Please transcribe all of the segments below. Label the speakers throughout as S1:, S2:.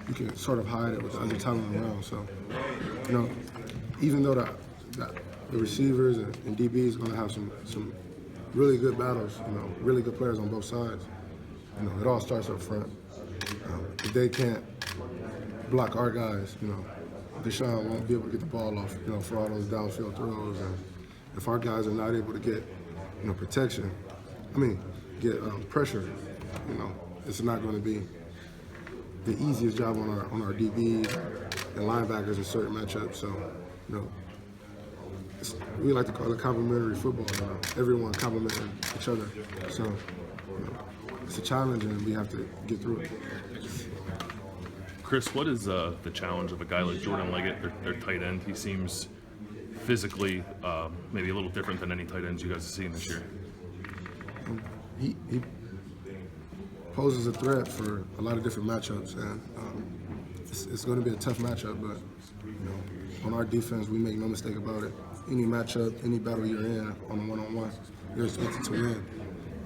S1: you can sort of hide it with the other talent around. So, even though the receivers and DBs going to have some really good battles, really good players on both sides, it all starts up front. If they can't block our guys, Deshaun won't be able to get the ball off, for all those downfield throws. And if our guys are not able to get, protection, get pressure, it's not going to be the easiest job on our DBs and linebackers in certain matchups. So, we like to call it complementary football. Everyone complimenting each other. So, it's a challenge, and we have to get through it.
S2: Chris, what is the challenge of a guy like Jordan Leggett, their tight end? He seems physically maybe a little different than any tight ends you guys have seen this year.
S1: He poses a threat for a lot of different matchups, and it's going to be a tough matchup. But on our defense, we make no mistake about it. Any matchup, any battle you're in on a one-on-one, you're expected to win,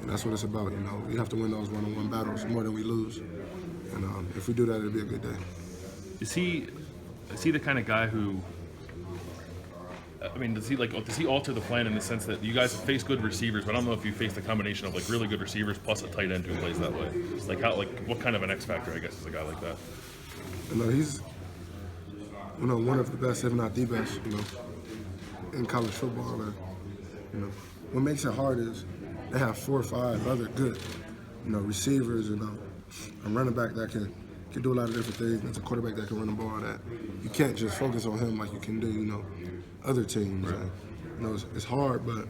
S1: and that's what it's about. We have to win those one-on-one battles more than we lose. And if we do that, it'll be a good day.
S2: Is he the kind of guy who? Does he alter the plan in the sense that you guys have faced good receivers, but I don't know if you faced a combination of really good receivers plus a tight end who plays that way. It's what kind of an X factor, I guess, is a guy like that?
S1: He's one of the best, if not the best, in college football. And what makes it hard is they have 4 or 5 other good, receivers and a running back that can do a lot of different things. There's a quarterback that can run the ball. That you can't just focus on him like you can do, other teams.
S2: Right.
S1: And, it's hard, but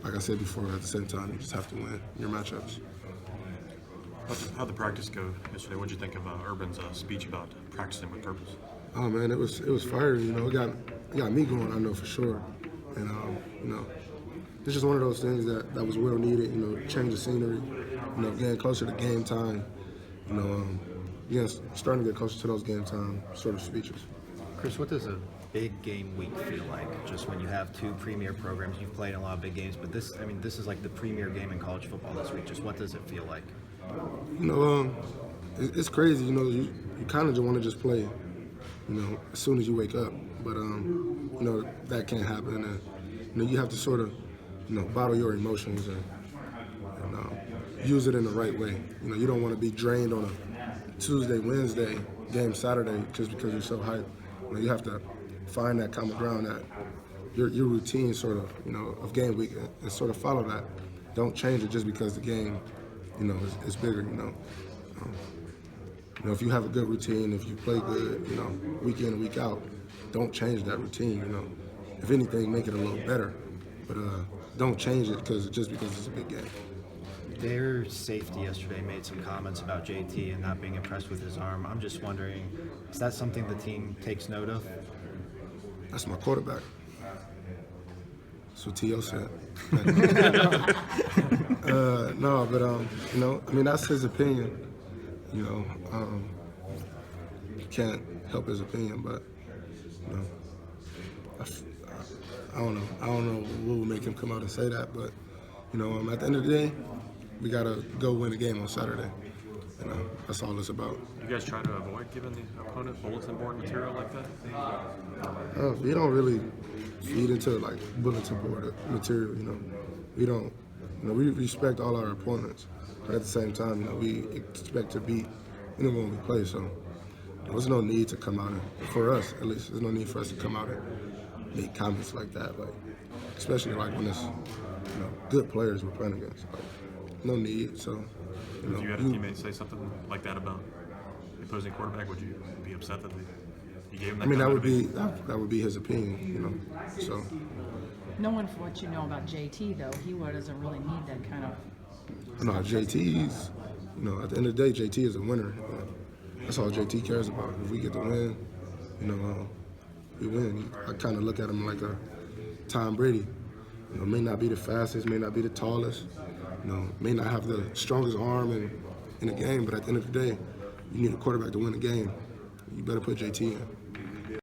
S1: like I said before, at the same time, you just have to win your matchups.
S3: How'd the practice go yesterday? What'd you think of Urban's speech about practicing with purpose?
S1: Oh man, it was fiery. It got me going. I know for sure. And it's just one of those things that was well needed. Change the scenery. Getting closer to game time. Starting to get closer to those game time sort of speeches.
S4: Chris, what does a big game week feel like? Just when you have 2 premier programs, you've played in a lot of big games, but this is like the premier game in college football this week. Just what does it feel like?
S1: It's crazy. You kind of just want to just play, as soon as you wake up. But that can't happen, and you have to sort of, bottle your emotions and use it in the right way. You don't want to be drained on a Tuesday, Wednesday game Saturday just because you're so hyped. You have to find that common ground, that your routine sort of, of game week, and sort of follow that. Don't change it just because the game, is bigger. If you have a good routine, if you play good, week in and week out, don't change that routine. If anything, make it a little better, but don't change it just because it's a big game.
S4: Their safety yesterday made some comments about JT and not being impressed with his arm. I'm just wondering, is that something the team takes note of?
S1: That's my quarterback. That's what T.O. said. No, but that's his opinion. You can't help his opinion, but I don't know. I don't know what will make him come out and say that, but at the end of the day, we gotta go win the game on Saturday. That's all it's about.
S3: You guys try to avoid giving the opponent bulletin board material like that?
S1: We don't really feed into bulletin board material. We don't. We respect all our opponents, but at the same time, we expect to beat anyone we play. So there's no need to come out for us, at least, there's no need for us to come out and make comments like that. Especially when it's good players we're playing against. No need. So.
S3: If you had a teammate say something like that about the opposing quarterback, would you be upset that he gave him that?
S1: That would be his opinion, So.
S5: Knowing for what you know about JT, though, he doesn't really need that kind of.
S1: No, JT's. At the end of the day, JT is a winner. That's all JT cares about. If we get the win, we win. I kind of look at him like a Tom Brady. May not be the fastest, may not be the tallest. May not have the strongest arm in the game, but at the end of the day, you need a quarterback to win the game. You better put JT in.